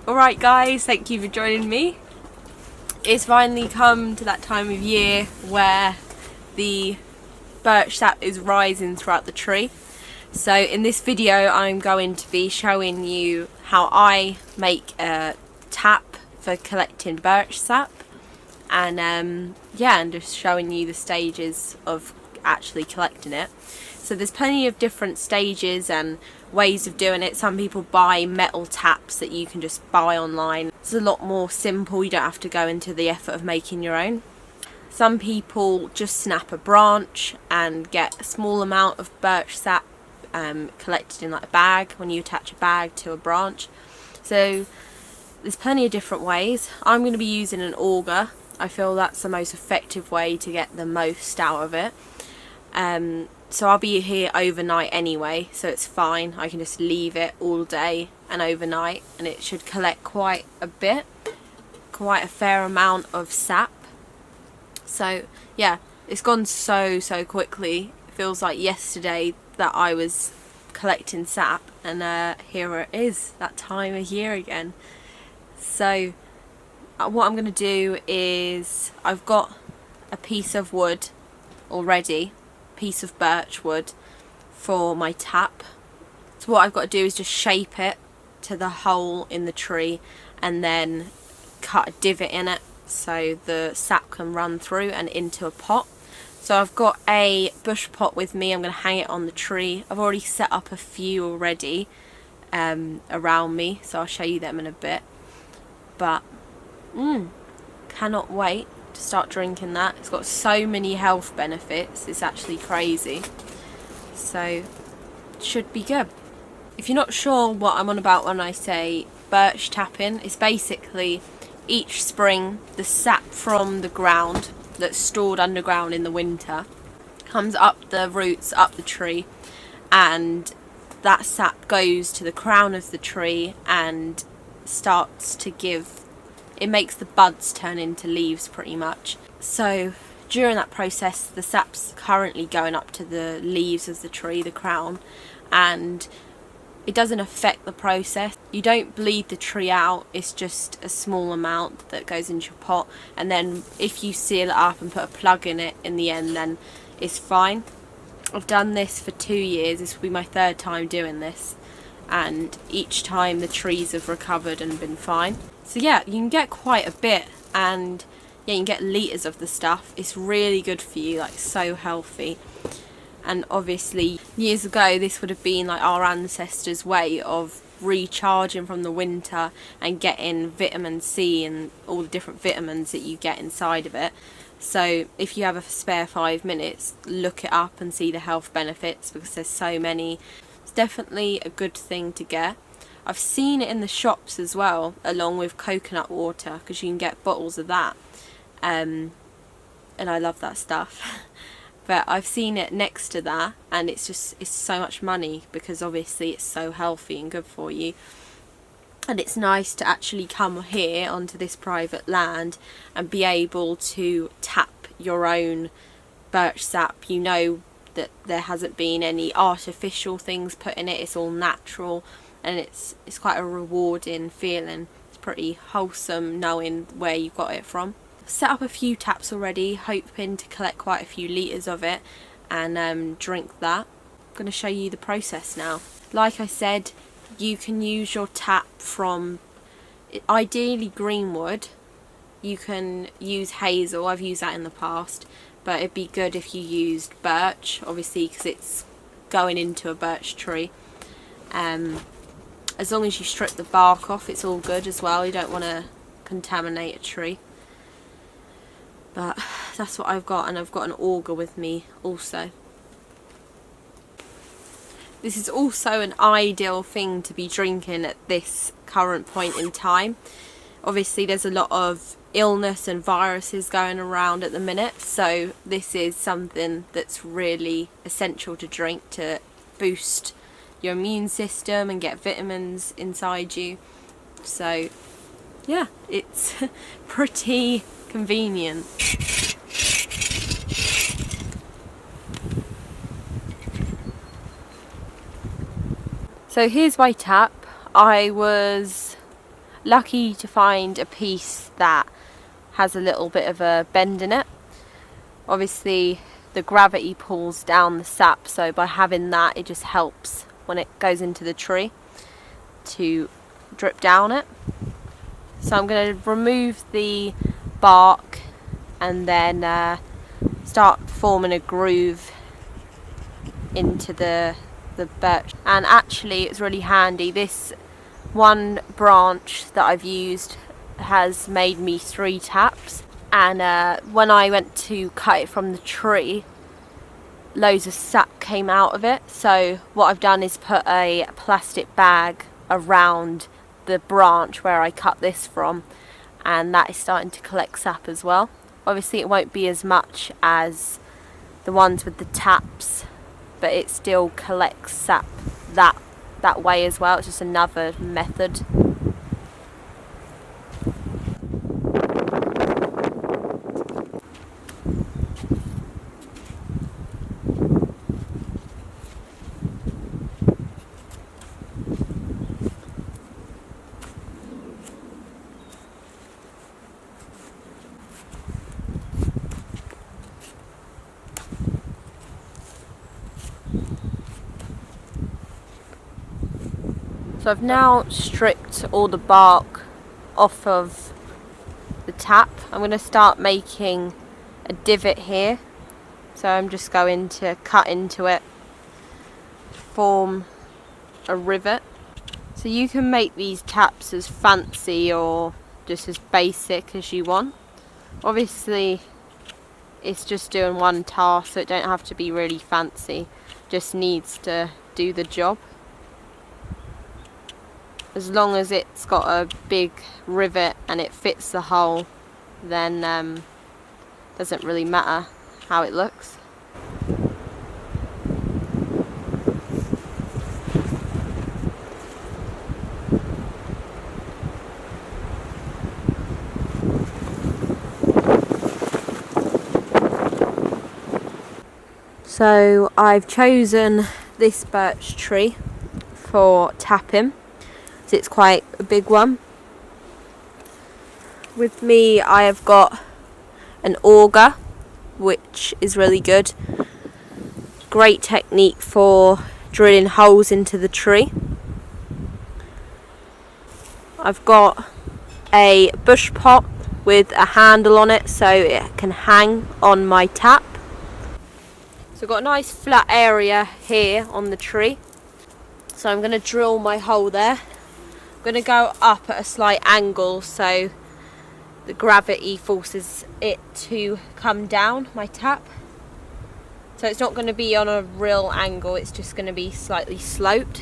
Alright guys, thank you for joining me. It's finally come to that time of year where the birch sap is rising throughout the tree. So in this video I'm going to be showing you how I make a tap for collecting birch sap, and just showing you the stages of actually collecting it. So there's plenty of different stages and ways of doing it. Some people buy metal taps that you can just buy online. It's a lot more simple, you don't have to go into the effort of making your own. Some people just snap a branch and get a small amount of birch sap collected in like a bag when you attach a bag to a branch. So there's plenty of different ways. I'm going to be using an auger. I feel that's the most effective way to get the most out of it. So I'll be here overnight anyway, so it's fine. I can just leave it all day and overnight and it should collect quite a fair amount of sap. So yeah, it's gone so quickly. It feels like yesterday that I was collecting sap, and here it is, that time of year again. So what I'm going to do is, I've got a piece of wood already, piece of birch wood for my tap. So what I've got to do is just shape it to the hole in the tree and then cut a divot in it so the sap can run through and into a pot. So I've got a bush pot with me. I'm going to hang it on the tree. I've already set up a few already around me, so I'll show you them in a bit. But cannot wait to start drinking that. It's got so many health benefits, it's actually crazy. So it should be good. If you're not sure what I'm on about when I say birch tapping, it's basically each spring the sap from the ground that's stored underground in the winter comes up the roots, up the tree, and that sap goes to the crown of the tree and starts to give, it makes the buds turn into leaves pretty much. So during that process the sap's currently going up to the leaves of the tree, the crown, and it doesn't affect the process. You don't bleed the tree out, it's just a small amount that goes into your pot, and then if you seal it up and put a plug in it in the end, then it's fine. I've done this for 2 years, this will be my 3rd time doing this, and each time the trees have recovered and been fine. So yeah, you can get quite a bit, and yeah, you can get litres of the stuff. It's really good for you, like so healthy. And obviously years ago this would have been like our ancestors' way of recharging from the winter and getting vitamin C and all the different vitamins that you get inside of it. So if you have a spare 5 minutes, look it up and see the health benefits, because there's so many. It's definitely a good thing to get. I've seen it in the shops as well, along with coconut water, because you can get bottles of that, and I love that stuff. But I've seen it next to that, and it's so much money, because obviously it's so healthy and good for you. And it's nice to actually come here onto this private land and be able to tap your own birch sap. You know that there hasn't been any artificial things put in it, it's all natural, and it's quite a rewarding feeling. It's pretty wholesome knowing where you got it from. Set up a few taps already, hoping to collect quite a few litres of it and drink that. I'm going to show you the process now. Like I said, you can use your tap from ideally green wood. You can use hazel, I've used that in the past, but it'd be good if you used birch, obviously, because it's going into a birch tree. As long as you strip the bark off, it's all good as well. You don't want to contaminate a tree. But that's what I've got, and I've got an auger with me also. This is also an ideal thing to be drinking at this current point in time. Obviously there's a lot of illness and viruses going around at the minute, so this is something that's really essential to drink to boost your immune system and get vitamins inside you. So yeah, it's pretty convenient. So here's my tap. I was lucky to find a piece that has a little bit of a bend in it. Obviously the gravity pulls down the sap, so by having that it just helps when it goes into the tree to drip down it. So I'm going to remove the bark and then start forming a groove into the birch. And actually it's really handy, this one branch that I've used has made me 3 taps, and when I went to cut it from the tree, loads of sap came out of it. So what I've done is put a plastic bag around the branch where I cut this from, and that is starting to collect sap as well. Obviously it won't be as much as the ones with the taps, but it still collects sap that way as well. It's just another method. So I've now stripped all the bark off of the tap. I'm going to start making a divot here. So I'm just going to cut into it, form a rivet. So you can make these taps as fancy or just as basic as you want. Obviously it's just doing one task, so it don't have to be really fancy, just needs to do the job. As long as it's got a big rivet and it fits the hole, then doesn't really matter how it looks. So I've chosen this birch tree for tapping. It's quite a big one. With me I have got an auger, which is really good. Great technique for drilling holes into the tree. I've got a bush pot with a handle on it so it can hang on my tap. So I've got a nice flat area here on the tree. So I'm going to drill my hole there. I'm going to go up at a slight angle so the gravity forces it to come down, my tap. So it's not going to be on a real angle, it's just going to be slightly sloped.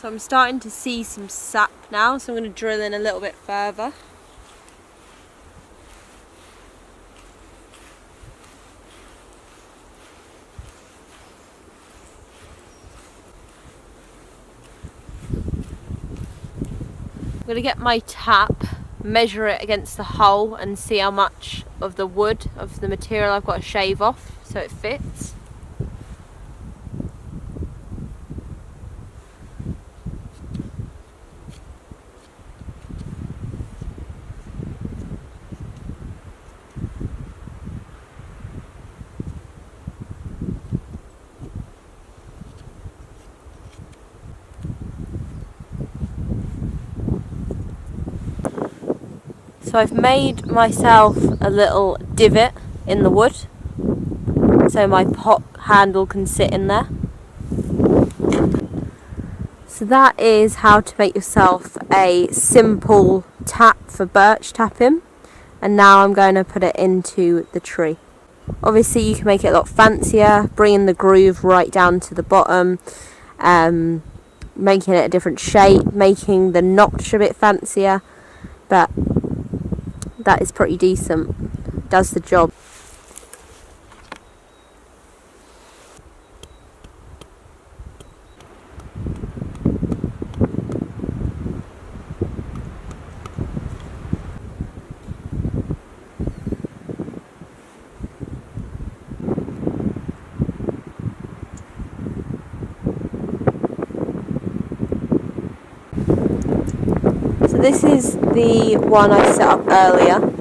So I'm starting to see some sap now, so I'm going to drill in a little bit further. I'm going to get my tap, measure it against the hole and see how much of the wood, of the material I've got to shave off so it fits. So I've made myself a little divot in the wood so my pot handle can sit in there. So that is how to make yourself a simple tap for birch tapping, and now I'm going to put it into the tree. Obviously you can make it a lot fancier, bringing the groove right down to the bottom, making it a different shape, making the notch a bit fancier, but that is pretty decent. does the job. So this is the one I set up earlier.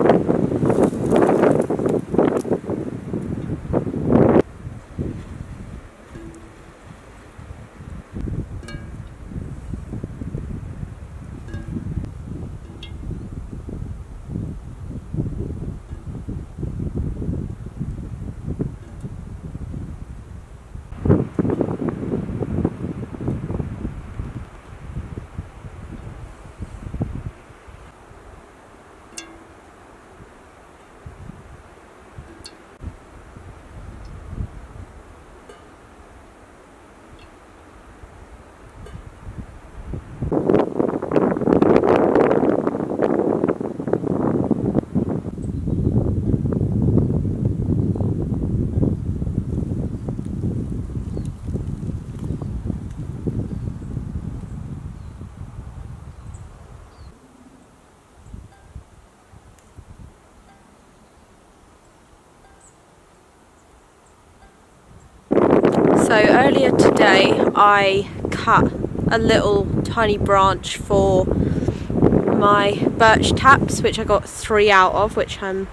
So earlier today I cut a little tiny branch for my birch taps, which I got 3 out of, which I'm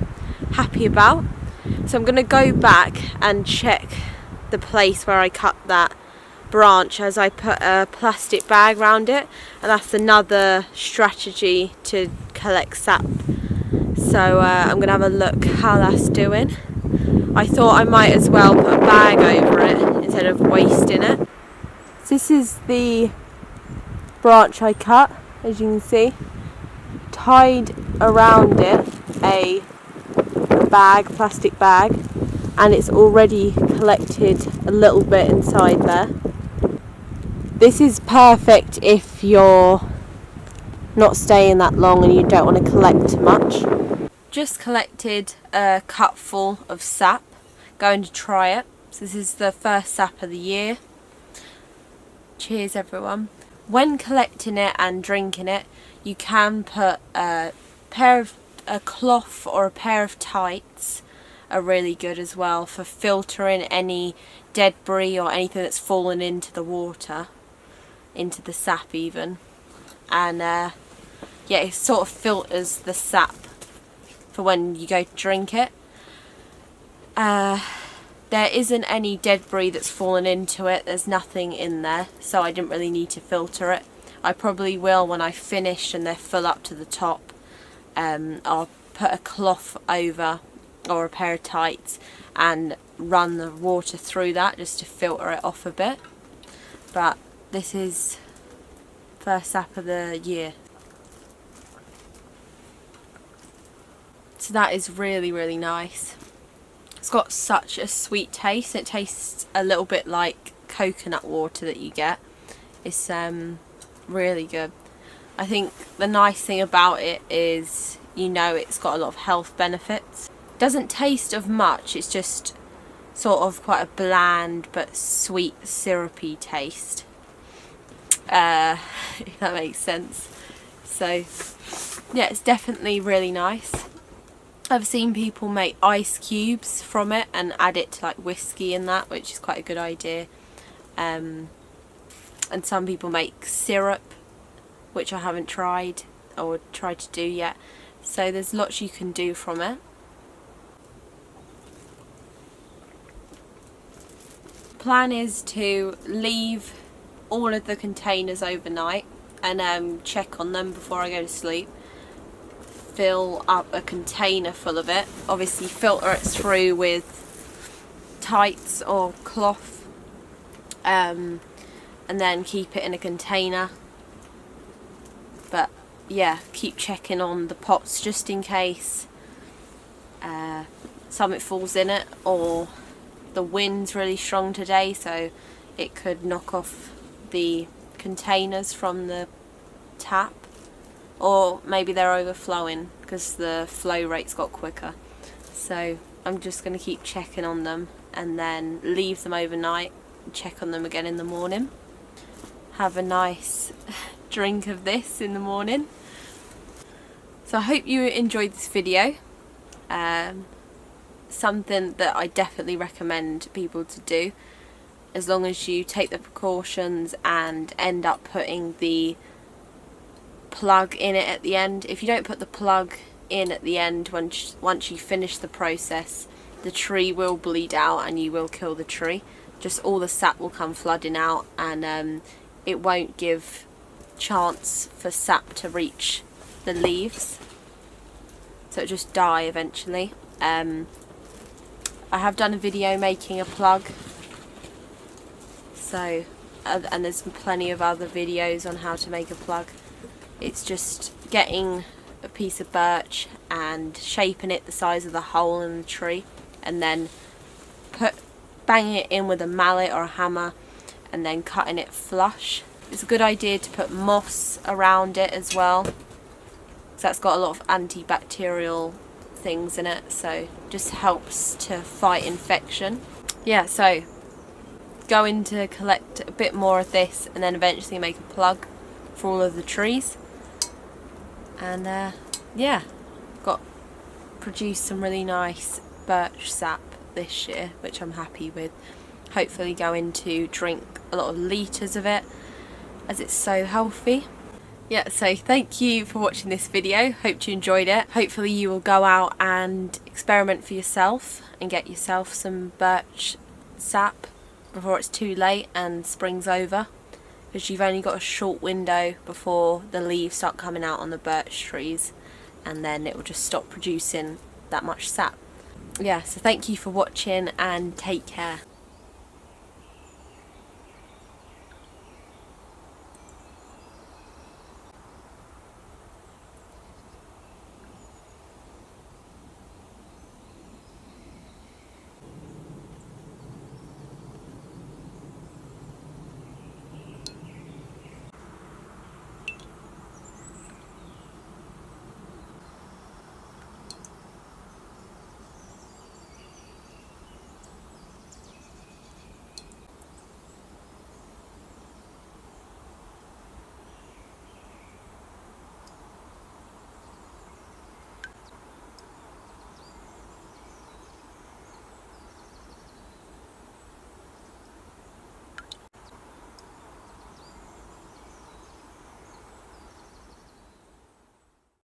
happy about. So I'm going to go back and check the place where I cut that branch, as I put a plastic bag around it, and that's another strategy to collect sap. So I'm going to have a look how that's doing. I thought I might as well put a bag over it instead of wasting it. So this is the branch I cut, as you can see. Tied around it a plastic bag, and it's already collected a little bit inside there. This is perfect if you're not staying that long and you don't want to collect much. Just collected a cupful of sap, going to try it. So this is the first sap of the year. Cheers everyone. When collecting it and drinking it, you can put a cloth or a pair of tights are really good as well for filtering any debris or anything that's fallen into the water, into the sap even. And yeah, it sort of filters the sap for when you go to drink it. There isn't any debris that's fallen into it, there's nothing in there, so I didn't really need to filter it. I probably will when I finish and they're full up to the top. I'll put a cloth over or a pair of tights and run the water through that just to filter it off a bit. But this is first sap of the year. So that is really, really nice. It's got such a sweet taste. It tastes a little bit like coconut water that you get. It's really good. I think the nice thing about it is, you know, it's got a lot of health benefits. It doesn't taste of much, it's just sort of quite a bland but sweet syrupy taste. If that makes sense. So yeah, it's definitely really nice. I've seen people make ice cubes from it and add it to like whiskey and that, which is quite a good idea. And some people make syrup, which I haven't tried or tried to do yet. So there's lots you can do from it. Plan is to leave all of the containers overnight and check on them before I go to sleep. Fill up a container full of it, obviously filter it through with tights or cloth, and then keep it in a container. But yeah, keep checking on the pots just in case something falls in it, or the wind's really strong today, so it could knock off the containers from the tap. Or maybe they're overflowing because the flow rate's got quicker. so I'm just going to keep checking on them and then leave them overnight and check on them again in the morning. Have a nice drink of this in the morning. So I hope you enjoyed this video. Something that I definitely recommend people to do, as long as you take the precautions and end up putting the plug in it at the end. If you don't put the plug in at the end, once you finish the process, the tree will bleed out and you will kill the tree. Just all the sap will come flooding out, and it won't give chance for sap to reach the leaves, so it'll just die eventually. I have done a video making a plug, so and there's plenty of other videos on how to make a plug. It's just getting a piece of birch and shaping it the size of the hole in the tree, and then banging it in with a mallet or a hammer and then cutting it flush. It's a good idea to put moss around it as well, because that's got a lot of antibacterial things in it, so just helps to fight infection. Yeah, so going to collect a bit more of this and then eventually make a plug for all of the trees. And yeah, produced some really nice birch sap this year, which I'm happy with. Hopefully going to drink a lot of litres of it, as it's so healthy. Yeah, so thank you for watching this video. Hope you enjoyed it. Hopefully you will go out and experiment for yourself and get yourself some birch sap before it's too late and spring's over, because you've only got a short window before the leaves start coming out on the birch trees, and then it will just stop producing that much sap. Yeah, so thank you for watching and take care.